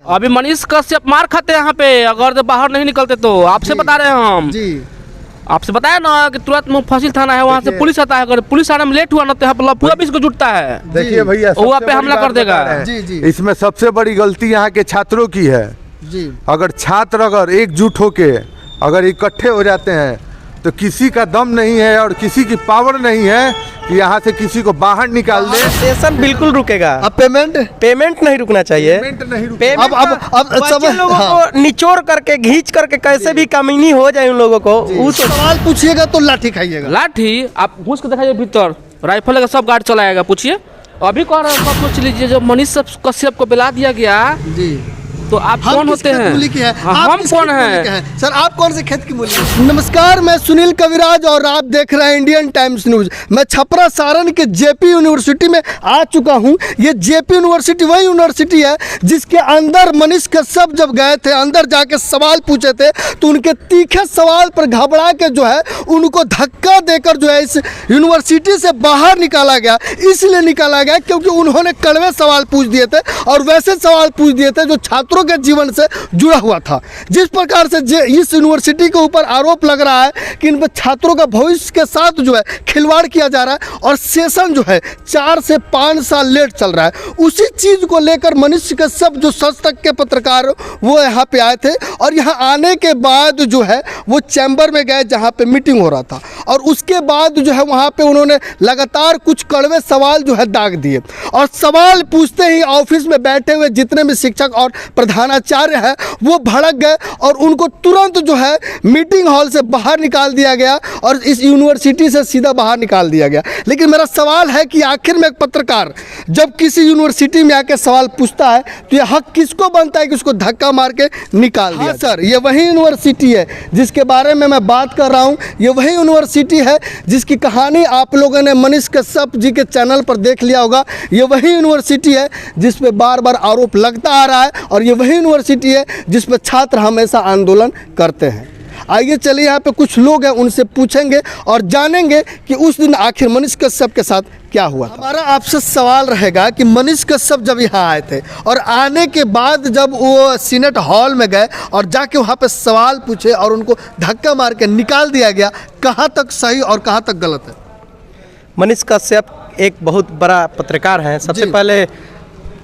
अभी मनीष कश्यप मार खाते हैं यहाँ पे, अगर तो बाहर नहीं निकलते तो। आपसे बता रहे हैं हम जी, आपसे बताया ना कि तुरंत मुफस्सिल थाना है, वहाँ से पुलिस आता है। अगर पुलिस आने में लेट हुआ ना तो यहाँ पर पूरा भी इसको जुटता है। देखिए भैया, वहाँ पे हमला कर देगा। जी जी, इसमें सबसे बड़ी गलती यहाँ के छात्रों की है। जी, अगर छात्र अगर एकजुट होके अगर इकट्ठे हो जाते हैं तो किसी का दम नहीं है और किसी की पावर नहीं है कि यहाँ से किसी को बाहर निकाल दे। सेशन बिल्कुल रुकेगा। अब पेमेंट नहीं रुकना चाहिए। पेमेंट नहीं रुकेगा। अब सब लोगों को निचोड़ करके घींच करके कैसे भी कमीनी हो जाए उन लोगों को। उस सवाल पूछिएगा तो लाठी खाइएगा। लाठी आप घुस के दिखाइए भीतर, राइफल का सब गार्ड चलाएगा। पूछिए अभी कह रहे हैं, सोच लीजिए जब मनीष कश्यप को बुला दिया गया जी, तो आप कौन होते हैं? हम कौन हैं? सर आप कौन से खेत की मूली? नमस्कार, मैं सुनील कविराज और आप देख रहे हैं इंडियन टाइम्स न्यूज। मैं छपरा सारण के जेपी यूनिवर्सिटी में आ चुका हूं। ये जेपी यूनिवर्सिटी वही यूनिवर्सिटी है जिसके अंदर मनीष कश्यप जब गए थे, अंदर जाके सवाल पूछे थे तो उनके तीखे सवाल पर घबरा के जो है उनको धक्का देकर जो है इस यूनिवर्सिटी से बाहर निकाला गया। इसलिए निकाला गया क्योंकि उन्होंने कड़वे सवाल पूछ दिए थे और वैसे सवाल पूछ दिए थे जो छात्रों के जीवन से जुड़ा हुआ था। जिस प्रकार से इस यूनिवर्सिटी के ऊपर आरोप लग रहा है कि इन छात्रों का भविष्य के साथ जो है खिलवाड़ किया जा रहा है और सेशन जो है 4 से 5 साल लेट चल रहा है, उसी चीज को लेकर मनीष कश्यप जो सच तक के पत्रकार वो यहाँ पे आए थे और यहाँ आने के बाद जो है वो चैम्बर में गए जहाँ पे मीटिंग हो रहा था और उसके बाद जो है वहाँ पे उन्होंने लगातार कुछ कड़वे सवाल जो है दाग दिए और सवाल पूछते ही ऑफिस में बैठे हुए जितने भी शिक्षक और प्रधानाचार्य है वो भड़क गए और उनको तुरंत जो है मीटिंग हॉल से बाहर निकाल दिया गया और इस यूनिवर्सिटी से सीधा बाहर निकाल दिया गया। लेकिन मेरा सवाल है कि आखिर में एक पत्रकार जब किसी यूनिवर्सिटी में आके सवाल पूछता है तो ये हक किसको बनता है कि उसको धक्का मार के निकाल दिया? सर, ये वही यूनिवर्सिटी है जिसके बारे में मैं बात कर रहा हूँ। ये वही यूनिवर्सिटी है जिसकी कहानी आप लोगों ने मनीष कश्यप जी के चैनल पर देख लिया होगा। ये वही यूनिवर्सिटी है जिस पे बार बार आरोप लगता आ रहा है और ये वही यूनिवर्सिटी है जिस पर छात्र हमेशा आंदोलन करते हैं। आइए चलिए यहाँ पे कुछ लोग हैं, उनसे पूछेंगे और जानेंगे कि उस दिन आखिर मनीष कश्यप के साथ क्या हुआ। हमारा आपसे सवाल रहेगा कि मनीष कश्यप जब यहाँ आए थे और आने के बाद जब वो सीनेट हॉल में गए और जाके वहाँ पे सवाल पूछे और उनको धक्का मार के निकाल दिया गया, कहाँ तक सही और कहाँ तक गलत है? मनीष कश्यप एक बहुत बड़ा पत्रकार हैं। सबसे पहले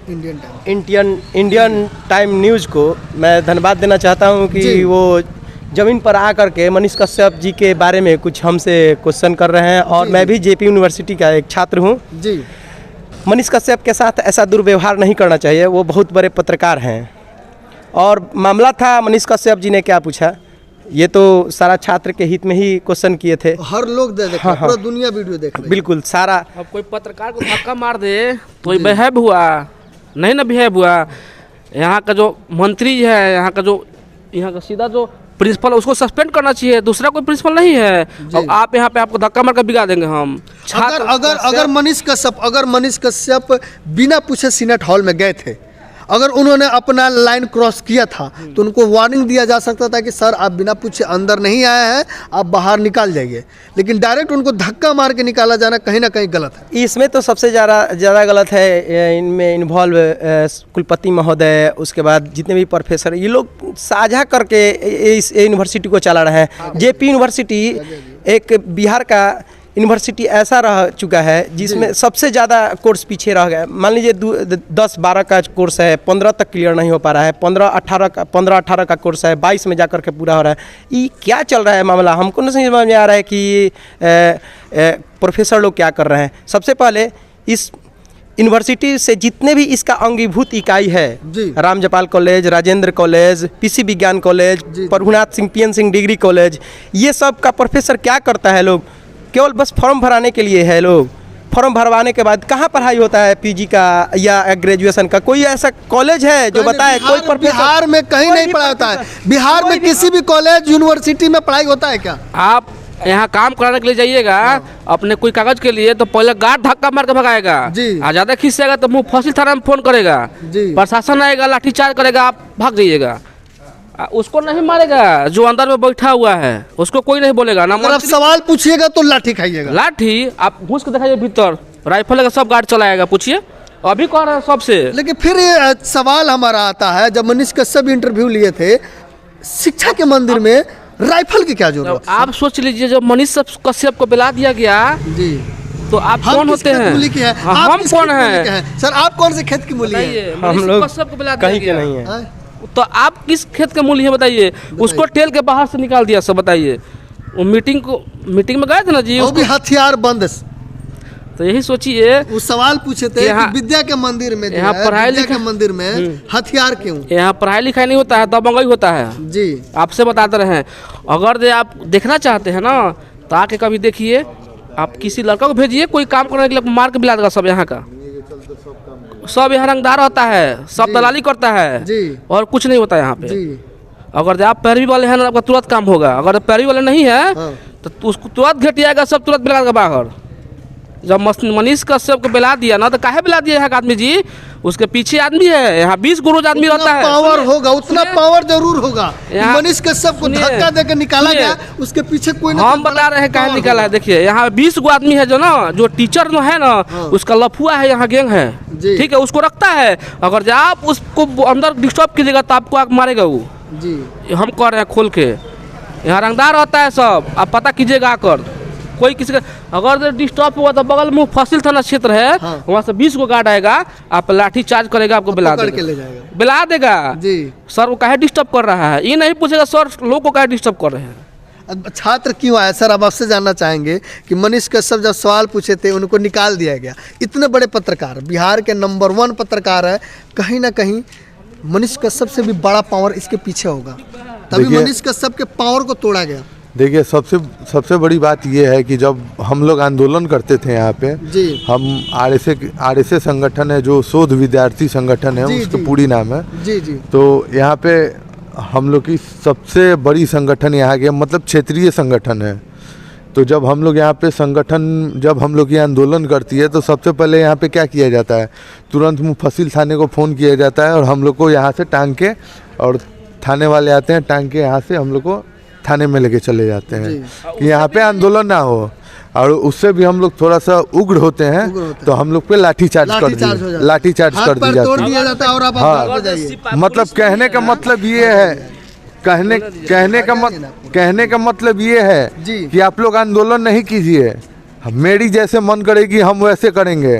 इंडियन टाइम न्यूज़ को मैं धन्यवाद देना चाहता हूं कि वो ज़मीन पर आकर के मनीष कश्यप जी के बारे में कुछ हमसे क्वेश्चन कर रहे हैं और मैं भी जेपी यूनिवर्सिटी का एक छात्र हूं जी। मनीष कश्यप के साथ ऐसा दुर्व्यवहार नहीं करना चाहिए, वो बहुत बड़े पत्रकार हैं। और मामला था मनीष कश्यप जी ने क्या पूछा, ये तो सारा छात्र के हित में ही क्वेश्चन किए थे। हर लोग देख रहा है, पूरा दुनिया वीडियो देख रहा है। बिल्कुल सारा। अब कोई पत्रकार को धक्का मार दे तो बिहेव हुआ नहीं ना, बिहेव हुआ। यहाँ का जो मंत्री है, यहाँ का सीधा जो प्रिंसिपल, उसको सस्पेंड करना चाहिए, दूसरा कोई प्रिंसिपल नहीं है। और आप यहाँ पे आपको धक्का मार कर बिगा देंगे हम। अगर मनीष कश्यप बिना पूछे सीनेट हॉल में गए थे, अगर उन्होंने अपना लाइन क्रॉस किया था तो उनको वार्निंग दिया जा सकता था कि सर आप बिना पूछे अंदर नहीं आए हैं, आप बाहर निकाल जाइए। लेकिन डायरेक्ट उनको धक्का मार के निकाला जाना कहीं ना कहीं गलत है। इसमें तो सबसे ज़्यादा गलत है, इनमें इन्वॉल्व कुलपति महोदय, उसके बाद जितने भी प्रोफेसर, ये लोग साझा करके इस यूनिवर्सिटी को चला रहे हैं। जेपी यूनिवर्सिटी एक बिहार का यूनिवर्सिटी ऐसा रह चुका है जिसमें सबसे ज़्यादा कोर्स पीछे रह गया। मान लीजिए 10-12 का कोर्स है, 15 तक क्लियर नहीं हो पा रहा है, 15-18 का कोर्स है, 22 में जाकर के पूरा हो रहा है। ये क्या चल रहा है मामला, हमको नहीं समझ में आ रहा है कि प्रोफेसर लोग क्या कर रहे हैं। सबसे पहले इस यूनिवर्सिटी से जितने भी इसका अंगीभूत इकाई है, Ram Jaipal college, Rajendra college, PC Vigyan college, Prabhunath Singh PN Singh degree college, ये सब का प्रोफेसर क्या करता है, लोग केवल बस फॉर्म भराने के लिए है। लोग फॉर्म भरवाने के बाद कहाँ पढ़ाई होता है PG का या ग्रेजुएशन का? कोई ऐसा कॉलेज है जो बताए? कोई बिहार में कहीं नहीं पढ़ाई होता है। बिहार में किसी भी कॉलेज यूनिवर्सिटी में पढ़ाई होता है क्या? आप यहाँ काम कराने के लिए जाइएगा अपने कोई कागज के लिए तो पहले गार्ड धक्का मार के भगाएगा, ज्यादा खींचेगा तो मुफस्सिल थाना में फोन करेगा, प्रशासन आएगा लाठीचार्ज करेगा, आप भाग जाइएगा। उसको नहीं मारेगा जो अंदर में बैठा हुआ है, उसको कोई नहीं बोलेगा ना। अगर आप सवाल पूछिएगा तो लाठी खाइएगा। लाठी आप घुस के दिखाइए भीतर, राइफल का सब गार्ड चलाएगा। पूछिए अभी कह रहे हैं सबसे। लेकिन फिर ये सवाल हमारा आता है, जब मनीष कश्यप इंटरव्यू लिए थे, शिक्षा के मंदिर में राइफल की क्या जरूरत? आप सोच लीजिए, जब मनीष कश्यप को बुला दिया गया जी, तो आप कौन होते हैं? हम कौन हैं? सर आप कौन से खेत की मूली है? हम लोग कश्यप को बुला कहीं दिया के गया। नहीं है। तो आप किस खेत के मूल्य है बताइए? उसको टेल के बाहर से निकाल दिया सब, बताइए। वो मीटिंग में गए थे ना जी, वो भी हथियार बंद। तो यही सोचिए, वो सवाल पूछे थे कि विद्या के मंदिर में, यहाँ पढ़ाई लिखाई के मंदिर में हथियार क्यों? यहाँ पढ़ाई लिखाई नहीं होता है, दबंगई होता है जी। आपसे बताते रहे। अगर आप देखना चाहते हैं ना, तो आके कभी देखिए, आप किसी लड़का को भेजिए, कोई काम करने के लिए मार के मिला देगा सब। यहाँ का सब यहाँ रंगदार होता है, सब दलाली करता है जी, और कुछ नहीं होता यहाँ पे जी। अगर आप पैरवी वाले हैं ना, आपका तुरंत काम होगा। अगर पैरवी वाले नहीं है तो उसको तुरंत घटियाएगा, सब तुरंत मिला देगा बाहर। जब मनीष कश्यप को बिला दिया ना, तो काहे बिला दिया है आदमी जी? उसके पीछे आदमी है, यहाँ 20 गुरुज आदमी रहता है। पावर होगा, उतना पावर जरूर होगा। मनीष कश्यप को धक्का देकर निकाला गया, उसके पीछे कोई ना। हम बता रहे हैं काहे निकाला है। देखिए, यहाँ 20 गो आदमी है, जो ना, जो टीचर जो है ना, उसका लफुआ है, यहाँ गैंग है, ठीक है, उसको रखता है। अगर आप उसको अंदर डिस्टर्ब कीजिएगा तो आपको आग मारेगा वो जी। हम कह रहे हैं खोल के, यहाँ रंगदार होता है सब, आप पता कीजिएगा आकर। कोई किसी का अगर डिस्टर्ब हुआ तो बगल में फसिल थाना क्षेत्र है, वहाँ से 20 को गार्ड आएगा, आप लाठी चार्ज करेगा, आपको बिला देगा जी। सर वो काहे डिस्टर्ब कर रहा है, ये नहीं पूछेगा सर लोग को काहे डिस्टर्ब कर रहे हैं। छात्र क्यों आए सर? अब आपसे जानना चाहेंगे कि मनीष कश्यप जब सवाल पूछे थे, उनको निकाल दिया गया। इतने बड़े पत्रकार, बिहार के नंबर 1 पत्रकार है, कहीं ना कहीं मनीष कश्यप से भी बड़ा पावर इसके पीछे होगा, तभी मनीष कश्यप के पावर को तोड़ा गया। देखिए, सबसे बड़ी बात ये है कि जब हम लोग आंदोलन करते थे यहाँ पे जी, हम आरएसए संगठन है, जो शोध विद्यार्थी संगठन है, उसका पूरी नाम है जी जी। तो यहाँ पे हम लोग की सबसे बड़ी संगठन यहाँ के, मतलब क्षेत्रीय संगठन है। तो जब हम लोग यहाँ पे जब हम लोग ये आंदोलन करती है, तो सबसे पहले यहाँ पे क्या किया जाता है, तुरंत मुफस्सिल थाने को फ़ोन किया जाता है, और हम लोग को यहाँ से टांग के, और थाने वाले आते हैं, टांग के यहाँ से हम लोग को थाने में लेके चले जाते हैं कि यहाँ पे आंदोलन ना हो। और उससे भी हम लोग थोड़ा सा उग्र होते हैं, तो हम लोग पे लाठी चार्ज कर दी जाती है। हाँ, मतलब कहने का मतलब ये है, कहने का मतलब ये है कि आप लोग आंदोलन नहीं कीजिए, मेरी जैसे मन करेगी हम वैसे करेंगे,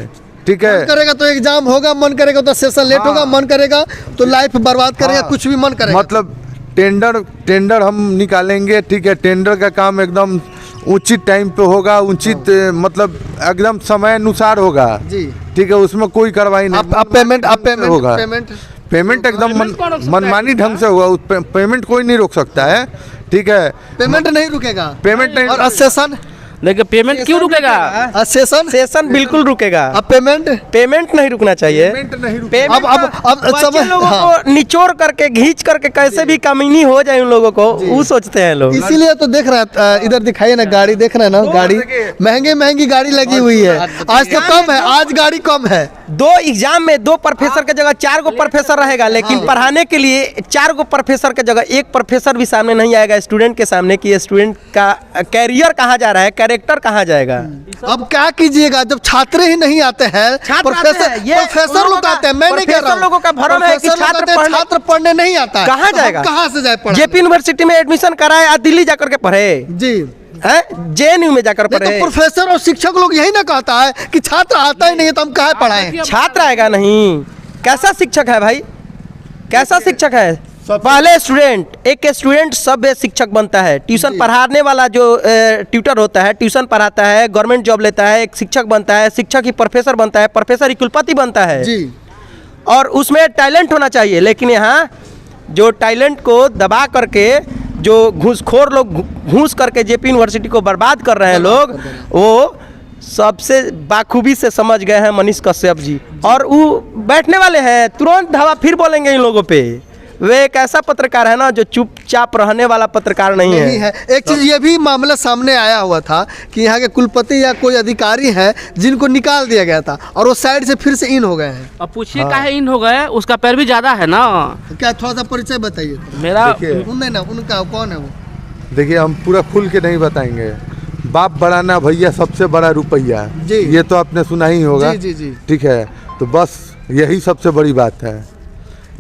ठीक है। मन करेगा तो एग्जाम होगा, मन करेगा तो सेशन लेट होगा, मन करेगा तो लाइफ बर्बाद करेगा, कुछ भी मन करेगा। मतलब टेंडर हम निकालेंगे, ठीक है, टेंडर का काम एकदम उचित टाइम पे होगा, उचित मतलब एकदम समय अनुसार होगा जी, ठीक है, उसमें कोई कार्रवाई नहीं। पेमेंट होगा, पेमेंट एकदम मनमानी ढंग से होगा, उस पेमेंट कोई नहीं रोक सकता है, ठीक है, पेमेंट नहीं रुकेगा, पेमेंट नहीं। और सेशन, लेकिन पेमेंट क्यों रुकेगा? सेशन बिल्कुल रुकेगा। अब पेमेंट नहीं रुकना चाहिए। अब समझ लोगों को निचोड़ करके घींच करके कैसे भी कमीनी हो जाए उन लोगों को, वो सोचते हैं लोग। इसीलिए तो देख रहा है, इधर दिखाइए ना, गाड़ी देख रहे हैं ना, गाड़ी महंगी गाड़ी लगी हुई है। आज तो कम है, आज गाड़ी कम है। 2 एग्जाम में 2 प्रोफेसर की जगह 4 गो प्रोफेसर रहेगा, लेकिन पढ़ाने के लिए 4 गो प्रोफेसर की जगह 1 प्रोफेसर भी सामने नहीं आएगा स्टूडेंट के सामने कि स्टूडेंट का कैरियर कहाँ जा रहा है, कैरेक्टर कहाँ जाएगा। अब क्या कीजिएगा, जब छात्र ही नहीं आते हैं, प्रोफेसर लोग आते हैं। मैं नहीं कह रहा हूं, लोगों का भ्रम है कि छात्र पढ़ने नहीं आता है, कहाँ जाएगा, कहाँ से जाए? जेपी यूनिवर्सिटी में एडमिशन कराए, आज दिल्ली जाकर के पढ़े जी, जेएनयू में जाकर पढ़े। तो प्रोफेसर और शिक्षक लोग यही ना कहता है कि छात्र आता ही नहीं है तो हम कहाँ पढ़ाएं? छात्र आएगा नहीं, कैसा शिक्षक है भाई, कैसा शिक्षक है? पहले एक स्टूडेंट सब शिक्षक बनता है। ट्यूशन पढ़ाने वाला जो ट्यूटर होता है, ट्यूशन पढ़ाता है, गवर्नमेंट जॉब लेता है, एक शिक्षक बनता है, शिक्षक ही प्रोफेसर बनता है, प्रोफेसर ही कुलपति बनता है जी। और उसमें टैलेंट होना चाहिए, लेकिन यहाँ जो टैलेंट को दबा करके, जो घूसखोर लोग घूस करके जेपी यूनिवर्सिटी को बर्बाद कर रहे हैं लोग, वो सबसे बाखूबी से समझ गए हैं मनीष कश्यप जी। और वो बैठने वाले हैं, तुरंत धावा फिर बोलेंगे इन लोगों पे। वे एक ऐसा पत्रकार है ना जो चुपचाप रहने वाला पत्रकार नहीं है। एक चीज ये भी मामला सामने आया हुआ था कि यहाँ के कुलपति या कोई अधिकारी है जिनको निकाल दिया गया था और वो साइड से फिर से इन हो गए हैं। अब पूछिए काहे इन हो गए, उसका पैर भी ज्यादा है ना। क्या थोड़ा सा परिचय बताइए मेरा? उनका कौन है वो? देखिए, हम पूरा खुल के नहीं बताएंगे। बाप बड़ा ना भैया, सबसे बड़ा रुपया, ये तो आपने सुना ही होगा, ठीक है। तो बस यही सबसे बड़ी बात है।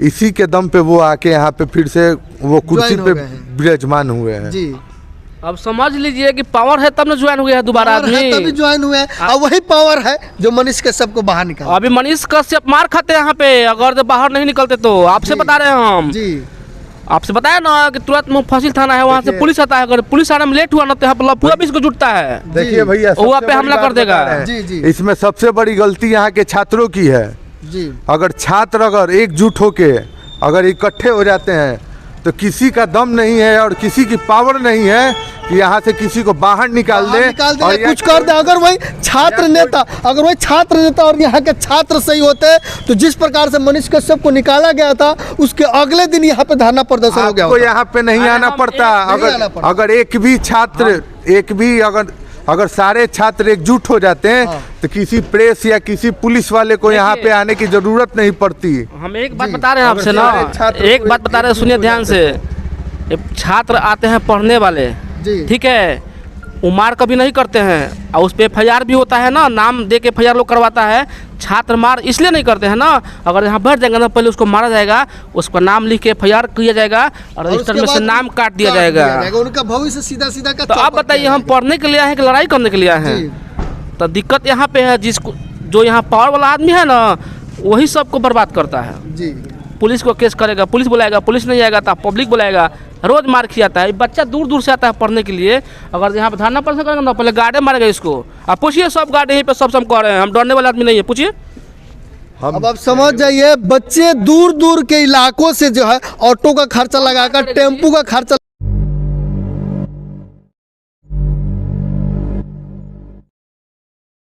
इसी के दम पे वो आके यहाँ पे फिर से वो कुर्सी पे विराजमान हुए हैं। जी अब समझ लीजिए कि पावर है तब ना ज्वाइन हुए हैं दोबारा पावर है तभी ज्वाइन हुए हैं, और वही पावर है जो मनीष कश्यप को बाहर निकाला। अभी मनीष कश्यप मार खाते हैं यहाँ पे, अगर तो बाहर नहीं निकलते तो। आपसे बता रहे हैं हम जी, आपसे बताया ना कि तुरंत मुफस्सिल थाना है, वहाँ से पुलिस आता है। अगर पुलिस आने में लेट हुआ ना तो यहाँ पर पूरा भी इसको जुटता है। देखिए भैया, वो आप पे हमला कर देगा। जी जी, इसमें सबसे बड़ी गलती यहाँ के छात्रों की है जी। अगर छात्र अगर एकजुट होके अगर इकट्ठे हो जाते हैं तो किसी का दम नहीं है और किसी की पावर नहीं है कि यहाँ से किसी को बाहर निकाल दे और कुछ कर दे। अगर वही छात्र नेता और यहाँ के छात्र सही होते तो जिस प्रकार से मनीष कश्यप को निकाला गया था उसके अगले दिन यहाँ पे धरना प्रदर्शन हो गया। आपको यहाँ पे नहीं आना पड़ता। अगर एक भी छात्र अगर सारे छात्र एकजुट हो जाते हैं तो किसी प्रेस या किसी पुलिस वाले को यहाँ पे आने की जरूरत नहीं पड़ती। हम एक बात बता रहे हैं आपसे ना, एक बात बता रहे हैं, सुनिए ध्यान से। छात्र आते हैं पढ़ने वाले, ठीक है, वो मार कभी नहीं करते हैं, और उस पर FIR भी होता है ना, नाम दे के FIR लोग करवाता है। छात्र मार इसलिए नहीं करते हैं ना, अगर यहाँ बैठ जाएंगे ना पहले उसको मारा जाएगा, उसका नाम लिख के FIR किया जाएगा और रजिस्टर में से नाम काट दिया जाएगा। उनका भविष्य सीधा सीधा का। तो आप बताइए, हम पढ़ने के लिए आए हैं कि लड़ाई करने के लिए आए हैं? तो दिक्कत यहाँ पे है, जिसको जो यहाँ पावर वाला आदमी है ना वही सबको बर्बाद करता है जी। पुलिस को केस करेगा, पुलिस बुलाएगा, पुलिस नहीं आएगा तो पब्लिक बुलाएगा, रोज मार खिलाता है। बच्चा दूर दूर से आता है पढ़ने के लिए, अगर यहाँ पे धरना प्रदर्शन करेंगे ना पहले गार्डे मारेगा इसको। आप पूछिए सब गार्ड यहीं पे सब कह रहे हैं, हम डरने वाले आदमी नहीं है, पूछिए। अब आप समझ जाइए, बच्चे दूर दूर के इलाकों से जो है ऑटो का खर्चा लगाकर, टेम्पू का खर्चा